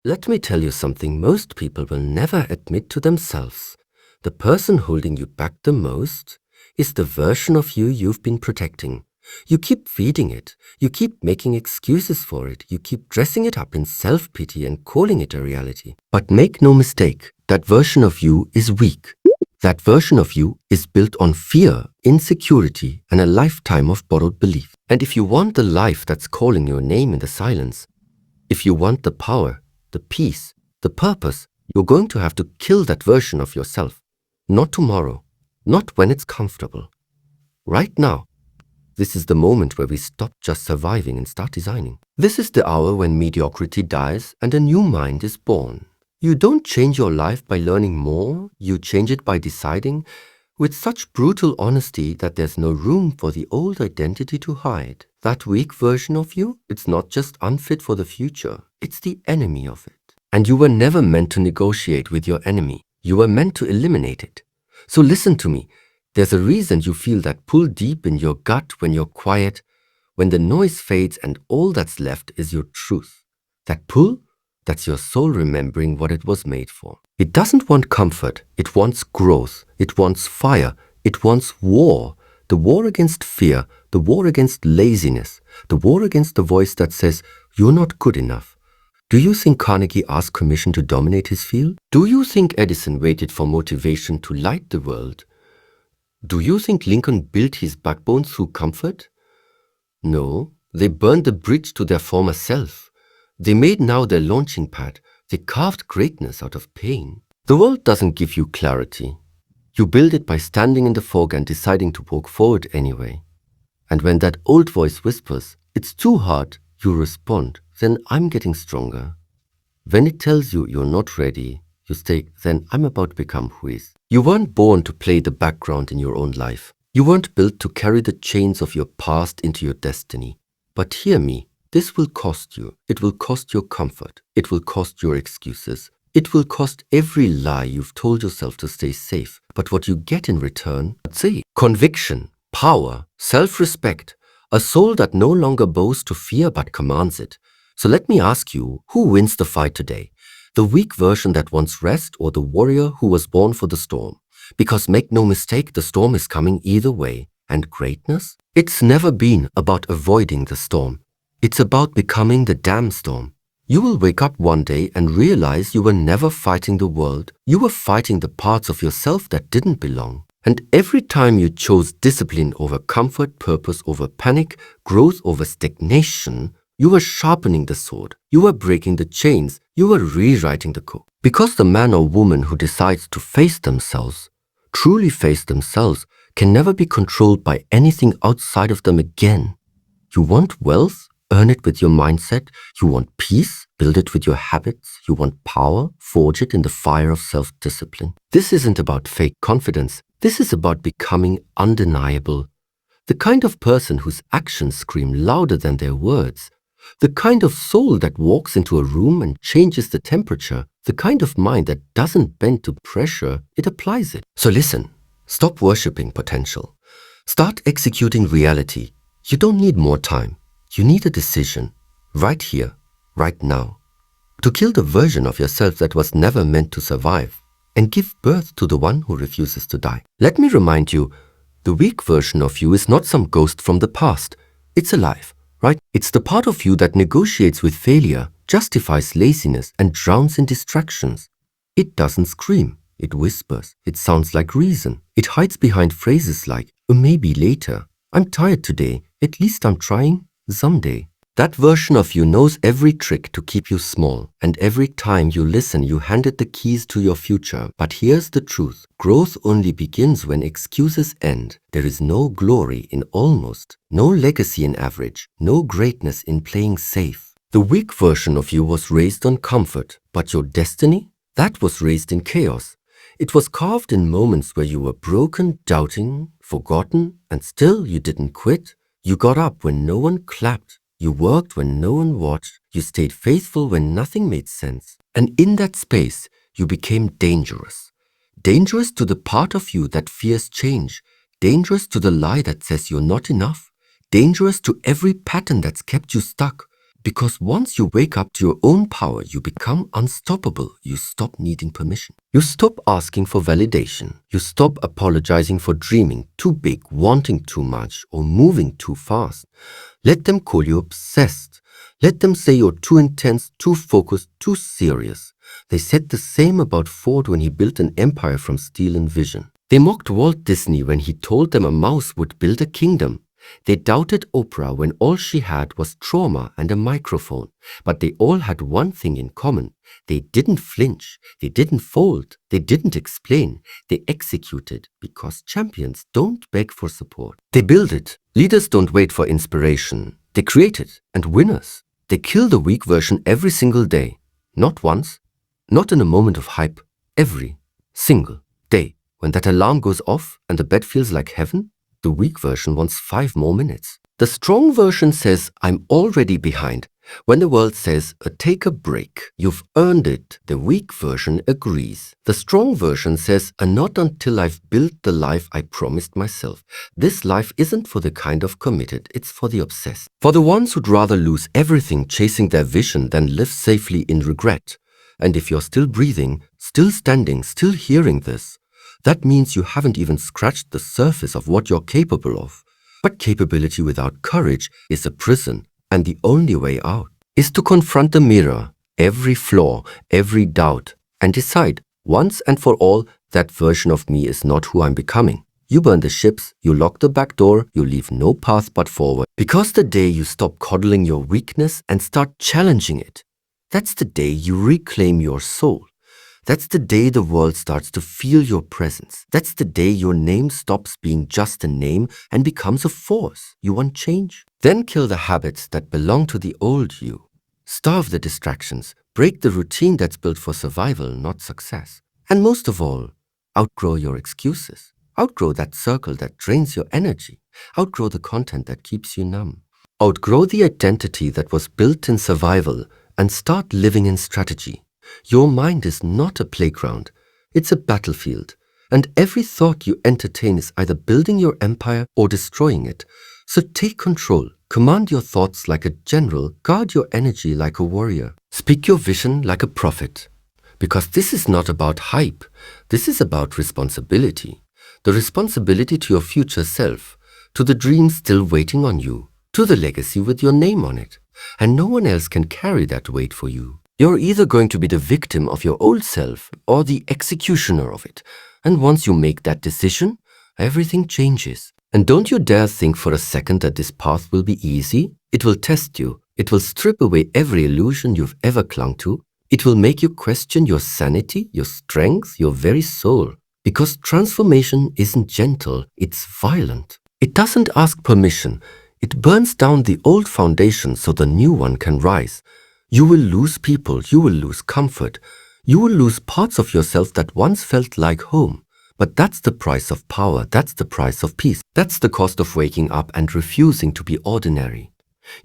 Let me tell you something most people will never admit to themselves. The person holding you back the most is the version of you you've been protecting. You keep feeding it. You keep making excuses for it. You keep dressing it up in self-pity and calling it a reality. But make no mistake, that version of you is weak. That version of you is built on fear, insecurity, and a lifetime of borrowed belief. And if you want the life that's calling your name in the silence, if you want the power, the peace, the purpose, you're going to have to kill that version of yourself. Not tomorrow, not when it's comfortable. Right now. This is the moment where we stop just surviving and start designing. This is the hour when mediocrity dies and a new mind is born. You don't change your life by learning more, you change it by deciding with such brutal honesty that there's no room for the old identity to hide. That weak version of you, it's not just unfit for the future, it's the enemy of it. And you were never meant to negotiate with your enemy. You were meant to eliminate it. So listen to me. There's a reason you feel that pull deep in your gut when you're quiet, when the noise fades and all that's left is your truth. That pull, that's your soul remembering what it was made for. It doesn't want comfort, it wants growth, it wants fire, it wants war. The war against fear, the war against laziness, the war against the voice that says, you're not good enough. Do you think Carnegie asked permission to dominate his field? Do you think Edison waited for motivation to light the world? Do you think Lincoln built his backbone through comfort? No, they burned the bridge to their former self. They made now their launching pad. They carved greatness out of pain. The world doesn't give you clarity. You build it by standing in the fog and deciding to walk forward anyway. And when that old voice whispers, it's too hard, you respond, then I'm getting stronger. When it tells you you're not ready, you say, then I'm about to become who is. You weren't born to play the background in your own life. You weren't built to carry the chains of your past into your destiny. But hear me, this will cost you. It will cost your comfort. It will cost your excuses. It will cost every lie you've told yourself to stay safe. But what you get in return, say, conviction, power, self-respect, a soul that no longer bows to fear but commands it. So let me ask you, who wins the fight today? The weak version that wants rest or the warrior who was born for the storm? Because make no mistake, the storm is coming either way. And greatness? It's never been about avoiding the storm. It's about becoming the damn storm. You will wake up one day and realize you were never fighting the world. You were fighting the parts of yourself that didn't belong. And every time you chose discipline over comfort, purpose over panic, growth over stagnation, you were sharpening the sword. You were breaking the chains. You were rewriting the code. Because the man or woman who decides to face themselves, truly face themselves, can never be controlled by anything outside of them again. You want wealth? Earn it with your mindset. You want peace? Build it with your habits. You want power? Forge it in the fire of self-discipline. This isn't about fake confidence. This is about becoming undeniable. The kind of person whose actions scream louder than their words. The kind of soul that walks into a room and changes the temperature. The kind of mind that doesn't bend to pressure, it applies it. So listen, stop worshipping potential. Start executing reality. You don't need more time. You need a decision, right here, right now, to kill the version of yourself that was never meant to survive and give birth to the one who refuses to die. Let me remind you, the weak version of you is not some ghost from the past. It's alive, right? It's the part of you that negotiates with failure, justifies laziness, and drowns in distractions. It doesn't scream. It whispers. It sounds like reason. It hides behind phrases like, maybe later. I'm tired today. At least I'm trying. Someday. That version of you knows every trick to keep you small, and every time you listen, you hand it the keys to your future. But here's the truth. Growth only begins when excuses end. There is no glory in almost, no legacy in average, no greatness in playing safe. The weak version of you was raised on comfort, but your destiny? That was raised in chaos. It was carved in moments where you were broken, doubting, forgotten, and still you didn't quit. You got up when no one clapped. You worked when no one watched. You stayed faithful when nothing made sense. And in that space, you became dangerous. Dangerous to the part of you that fears change. Dangerous to the lie that says you're not enough. Dangerous to every pattern that's kept you stuck. Because once you wake up to your own power, you become unstoppable. You stop needing permission. You stop asking for validation. You stop apologizing for dreaming too big, wanting too much, or moving too fast. Let them call you obsessed. Let them say you're too intense, too focused, too serious. They said the same about Ford when he built an empire from steel and vision. They mocked Walt Disney when he told them a mouse would build a kingdom. They doubted Oprah when all she had was trauma and a microphone. But they all had one thing in common. They didn't flinch. They didn't fold. They didn't explain. They executed, because champions don't beg for support. They build it. Leaders don't wait for inspiration. They create it. And winners, they kill the weak version every single day. Not once. Not in a moment of hype. Every single day. When that alarm goes off and the bed feels like heaven, the weak version wants 5 more minutes. The strong version says, I'm already behind. When the world says, take a break, you've earned it, the weak version agrees. The strong version says, not until I've built the life I promised myself. This life isn't for the kind of committed, it's for the obsessed. For the ones who'd rather lose everything chasing their vision than live safely in regret. And if you're still breathing, still standing, still hearing this, that means you haven't even scratched the surface of what you're capable of. But capability without courage is a prison, and the only way out is to confront the mirror, every flaw, every doubt, and decide once and for all that version of me is not who I'm becoming. You burn the ships, you lock the back door, you leave no path but forward. Because the day you stop coddling your weakness and start challenging it, that's the day you reclaim your soul. That's the day the world starts to feel your presence. That's the day your name stops being just a name and becomes a force. You want change? Then kill the habits that belong to the old you. Starve the distractions. Break the routine that's built for survival, not success. And most of all, outgrow your excuses. Outgrow that circle that drains your energy. Outgrow the content that keeps you numb. Outgrow the identity that was built in survival and start living in strategy. Your mind is not a playground, it's a battlefield, and every thought you entertain is either building your empire or destroying it. So take control, command your thoughts like a general, guard your energy like a warrior, speak your vision like a prophet. Because this is not about hype, this is about responsibility. The responsibility to your future self, to the dreams still waiting on you, to the legacy with your name on it. And no one else can carry that weight for you. You're either going to be the victim of your old self or the executioner of it. And once you make that decision, everything changes. And don't you dare think for a second that this path will be easy. It will test you. It will strip away every illusion you've ever clung to. It will make you question your sanity, your strength, your very soul. Because transformation isn't gentle, it's violent. It doesn't ask permission. It burns down the old foundation so the new one can rise. You will lose people, you will lose comfort, you will lose parts of yourself that once felt like home. But that's the price of power, that's the price of peace. That's the cost of waking up and refusing to be ordinary.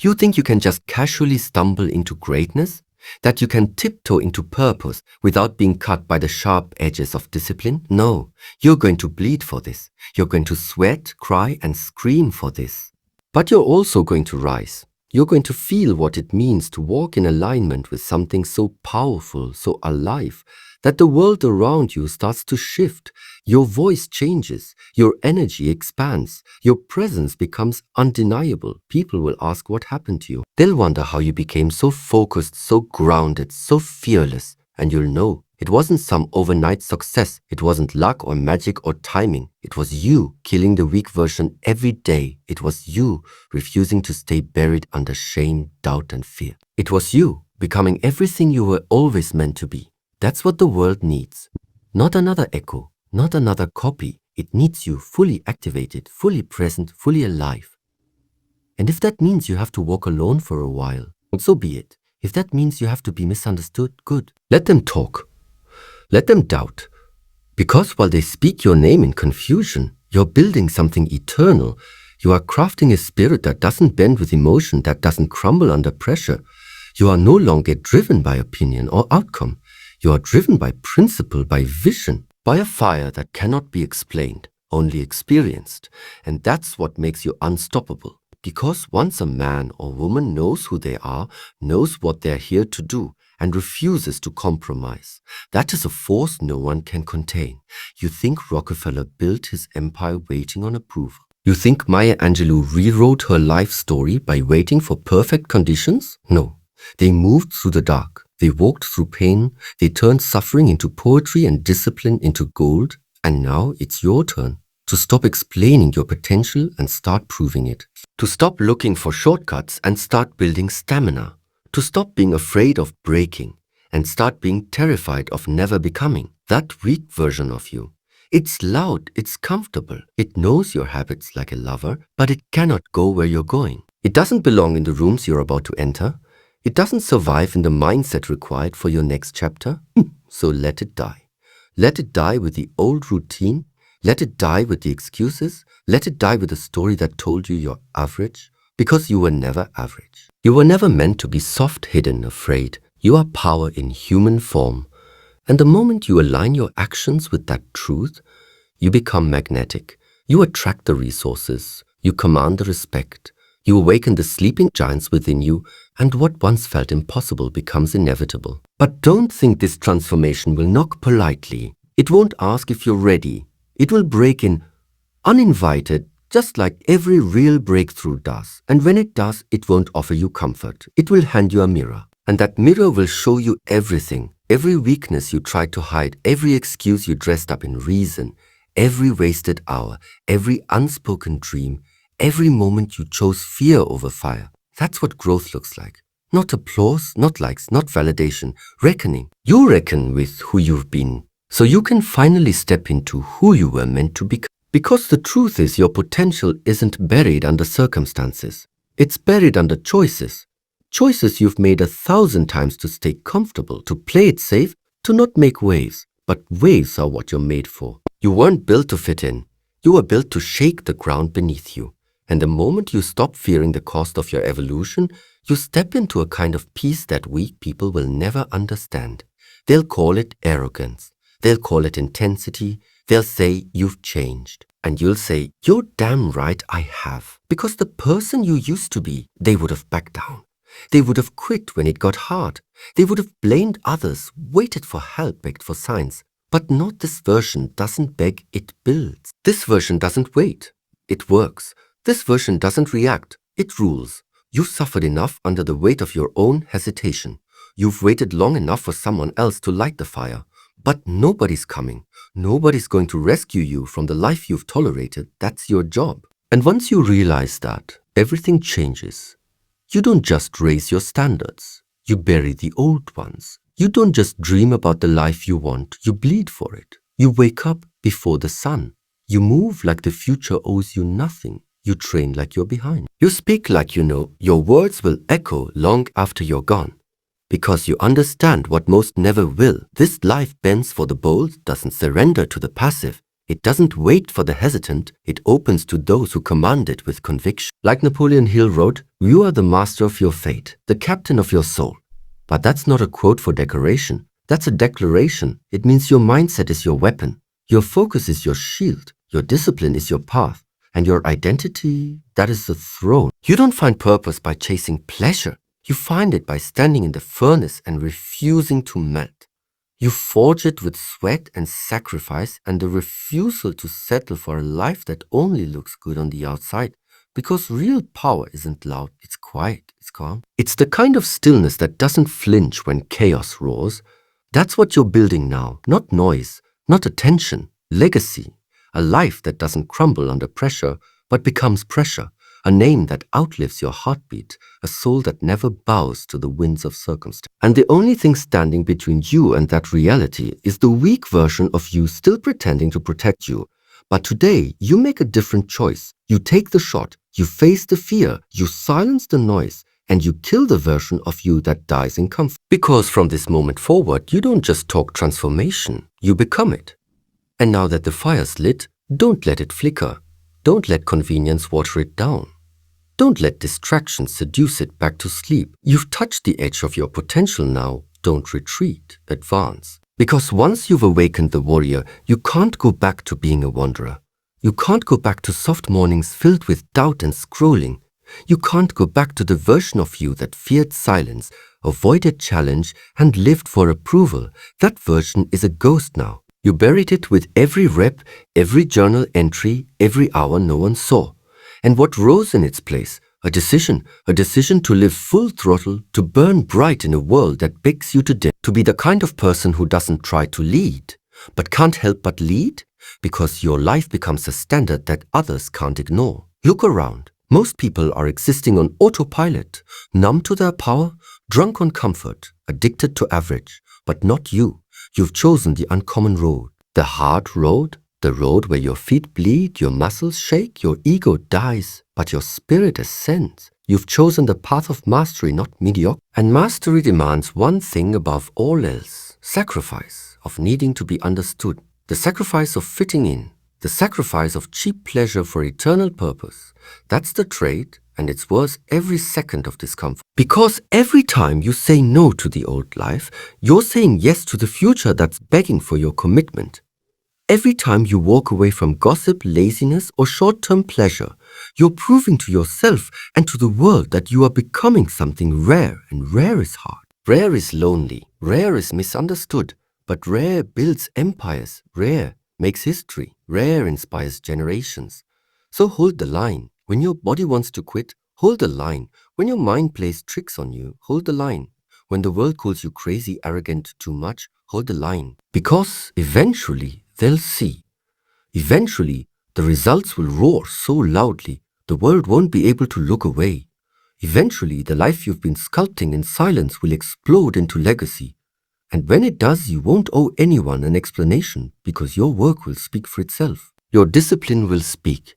You think you can just casually stumble into greatness? That you can tiptoe into purpose without being cut by the sharp edges of discipline? No, you're going to bleed for this. You're going to sweat, cry, and scream for this. But you're also going to rise. You're going to feel what it means to walk in alignment with something so powerful, so alive, that the world around you starts to shift. Your voice changes, your energy expands, your presence becomes undeniable. People will ask what happened to you. They'll wonder how you became so focused, so grounded, so fearless. And you'll know it wasn't some overnight success. It wasn't luck or magic or timing. It was you killing the weak version every day. It was you refusing to stay buried under shame, doubt, and fear. It was you becoming everything you were always meant to be. That's what the world needs. Not another echo, not another copy. It needs you fully activated, fully present, fully alive. And if that means you have to walk alone for a while, so be it. If that means you have to be misunderstood, good. Let them talk. Let them doubt. Because while they speak your name in confusion, you're building something eternal. You are crafting a spirit that doesn't bend with emotion, that doesn't crumble under pressure. You are no longer driven by opinion or outcome. You are driven by principle, by vision, by a fire that cannot be explained, only experienced. And that's what makes you unstoppable. Because once a man or woman knows who they are, knows what they're here to do, and refuses to compromise, that is a force no one can contain. You think Rockefeller built his empire waiting on approval? You think Maya Angelou rewrote her life story by waiting for perfect conditions? No. They moved through the dark. They walked through pain. They turned suffering into poetry and discipline into gold. And now it's your turn to stop explaining your potential and start proving it. To stop looking for shortcuts and start building stamina. To stop being afraid of breaking and start being terrified of never becoming that weak version of you. It's loud, it's comfortable, it knows your habits like a lover, but it cannot go where you're going. It doesn't belong in the rooms you're about to enter. It doesn't survive in the mindset required for your next chapter. So let it die. Let it die with the old routine. Let it die with the excuses. Let it die with the story that told you you're average, because you were never average. You were never meant to be soft, hidden, afraid. You are power in human form. And the moment you align your actions with that truth, you become magnetic. You attract the resources. You command the respect. You awaken the sleeping giants within you, and what once felt impossible becomes inevitable. But don't think this transformation will knock politely. It won't ask if you're ready. It will break in uninvited, just like every real breakthrough does. And when it does, it won't offer you comfort. It will hand you a mirror. And that mirror will show you everything. Every weakness you tried to hide, every excuse you dressed up in reason, every wasted hour, every unspoken dream, every moment you chose fear over fire. That's what growth looks like. Not applause, not likes, not validation. Reckoning. You reckon with who you've been, so you can finally step into who you were meant to become. Because the truth is, your potential isn't buried under circumstances. It's buried under choices. Choices you've made 1,000 times to stay comfortable, to play it safe, to not make waves. But waves are what you're made for. You weren't built to fit in. You were built to shake the ground beneath you. And the moment you stop fearing the cost of your evolution, you step into a kind of peace that weak people will never understand. They'll call it arrogance. They'll call it intensity. They'll say you've changed. And you'll say, you're damn right I have. Because the person you used to be, they would have backed down. They would have quit when it got hard. They would have blamed others, waited for help, begged for signs. But not this version doesn't beg, it builds. This version doesn't wait. It works. This version doesn't react. It rules. You've suffered enough under the weight of your own hesitation. You've waited long enough for someone else to light the fire. But nobody's coming. Nobody's going to rescue you from the life you've tolerated. That's your job. And once you realize that, everything changes. You don't just raise your standards. You bury the old ones. You don't just dream about the life you want. You bleed for it. You wake up before the sun. You move like the future owes you nothing. You train like you're behind. You speak like you know your words will echo long after you're gone. Because you understand what most never will. This life bends for the bold, doesn't surrender to the passive. It doesn't wait for the hesitant. It opens to those who command it with conviction. Like Napoleon Hill wrote, you are the master of your fate, the captain of your soul. But that's not a quote for decoration. That's a declaration. It means your mindset is your weapon. Your focus is your shield. Your discipline is your path. And your identity, that is the throne. You don't find purpose by chasing pleasure. You find it by standing in the furnace and refusing to melt. You forge it with sweat and sacrifice and the refusal to settle for a life that only looks good on the outside. Because real power isn't loud, it's quiet, it's calm. It's the kind of stillness that doesn't flinch when chaos roars. That's what you're building now, not noise, not attention, legacy. A life that doesn't crumble under pressure, but becomes pressure. A name that outlives your heartbeat, a soul that never bows to the winds of circumstance. And the only thing standing between you and that reality is the weak version of you still pretending to protect you. But today, you make a different choice. You take the shot, you face the fear, you silence the noise, and you kill the version of you that dies in comfort. Because from this moment forward, you don't just talk transformation, you become it. And now that the fire's lit, don't let it flicker. Don't let convenience water it down. Don't let distractions seduce it back to sleep. You've touched the edge of your potential now. Don't retreat, advance. Because once you've awakened the warrior, you can't go back to being a wanderer. You can't go back to soft mornings filled with doubt and scrolling. You can't go back to the version of you that feared silence, avoided challenge, and lived for approval. That version is a ghost now. You buried it with every rep, every journal entry, every hour no one saw. And what rose in its place? A decision to live full throttle, to burn bright in a world that begs you to dim, to be the kind of person who doesn't try to lead, but can't help but lead, because your life becomes a standard that others can't ignore. Look around. Most people are existing on autopilot, numb to their power, drunk on comfort, addicted to average. But not you. You've chosen the uncommon road, the hard road, the road where your feet bleed, your muscles shake, your ego dies, but your spirit ascends. You've chosen the path of mastery, not mediocre. And mastery demands one thing above all else: sacrifice, of needing to be understood, the sacrifice of fitting in, the sacrifice of cheap pleasure for eternal purpose. That's the trade, and it's worth every second of discomfort. Because every time you say no to the old life, you're saying yes to the future that's begging for your commitment. Every time you walk away from gossip, laziness, or short-term pleasure, you're proving to yourself and to the world that you are becoming something rare, and rare is hard. Rare is lonely, rare is misunderstood, but rare builds empires, rare makes history, rare inspires generations. So hold the line. When your body wants to quit, hold the line. When your mind plays tricks on you, hold the line. When the world calls you crazy, arrogant, too much, hold the line. Because eventually they'll see. Eventually, the results will roar so loudly, the world won't be able to look away. Eventually, the life you've been sculpting in silence will explode into legacy. And when it does, you won't owe anyone an explanation, because your work will speak for itself. Your discipline will speak.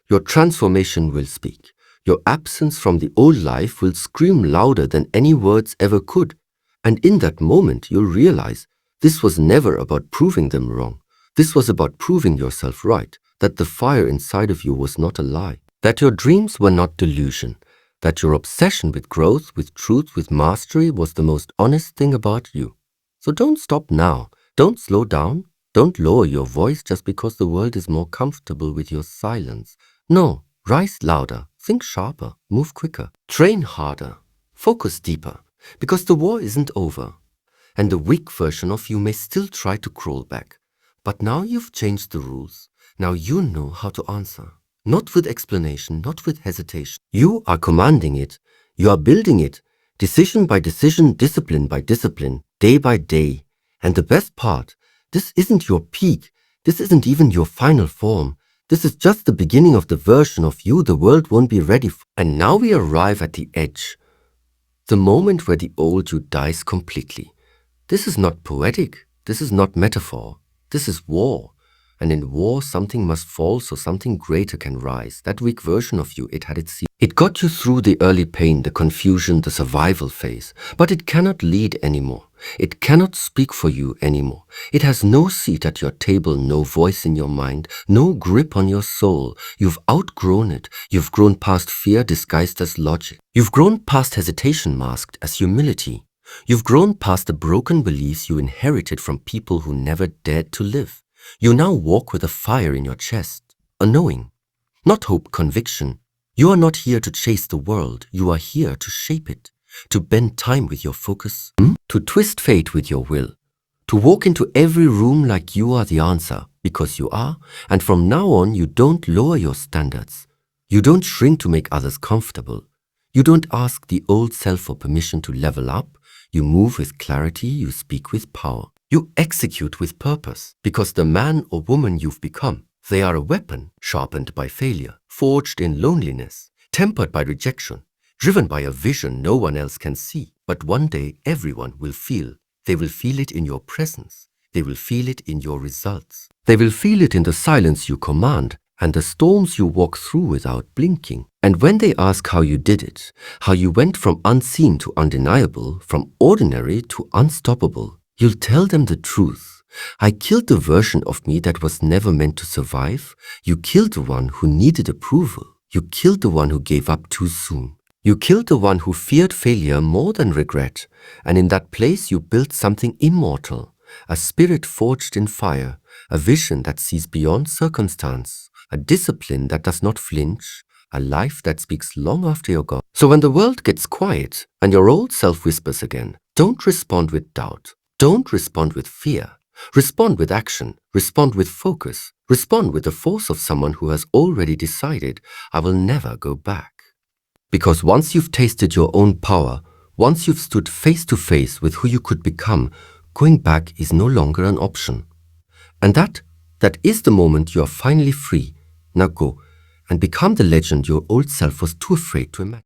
Your transformation will speak. Your absence from the old life will scream louder than any words ever could. And in that moment, you'll realize this was never about proving them wrong. This was about proving yourself right, that the fire inside of you was not a lie, that your dreams were not delusion, that your obsession with growth, with truth, with mastery was the most honest thing about you. So don't stop now. Don't slow down. Don't lower your voice just because the world is more comfortable with your silence. No, rise louder, think sharper, move quicker, train harder, focus deeper, because the war isn't over. And the weak version of you may still try to crawl back. But now you've changed the rules. Now you know how to answer. Not with explanation, not with hesitation. You are commanding it. You are building it. Decision by decision, discipline by discipline, day by day. And the best part, this isn't your peak. This isn't even your final form. This is just the beginning of the version of you the world won't be ready for. And now we arrive at the edge. The moment where the old you dies completely. This is not poetic. This is not metaphor. This is war. And in war, something must fall so something greater can rise. That weak version of you, it had its seat. It got you through the early pain, the confusion, the survival phase. But it cannot lead anymore. It cannot speak for you anymore. It has no seat at your table, no voice in your mind, no grip on your soul. You've outgrown it. You've grown past fear disguised as logic. You've grown past hesitation masked as humility. You've grown past the broken beliefs you inherited from people who never dared to live. You now walk with a fire in your chest, a knowing, not hope, conviction. You are not here to chase the world. You are here to shape it, to bend time with your focus, to twist fate with your will, to walk into every room like you are the answer, because you are, and from now on you don't lower your standards. You don't shrink to make others comfortable. You don't ask the old self for permission to level up. You move with clarity, you speak with power. You execute with purpose, because the man or woman you've become, they are a weapon sharpened by failure, forged in loneliness, tempered by rejection, driven by a vision no one else can see. But one day everyone will feel. They will feel it in your presence. They will feel it in your results. They will feel it in the silence you command and the storms you walk through without blinking. And when they ask how you did it, how you went from unseen to undeniable, from ordinary to unstoppable, you'll tell them the truth. I killed the version of me that was never meant to survive. You killed the one who needed approval. You killed the one who gave up too soon. You killed the one who feared failure more than regret. And in that place you built something immortal, a spirit forged in fire, a vision that sees beyond circumstance, a discipline that does not flinch, a life that speaks long after you're gone. So when the world gets quiet and your old self whispers again, don't respond with doubt. Don't respond with fear. Respond with action. Respond with focus. Respond with the force of someone who has already decided, I will never go back. Because once you've tasted your own power, once you've stood face to face with who you could become, going back is no longer an option. And that is the moment you are finally free. Now go and become the legend your old self was too afraid to imagine.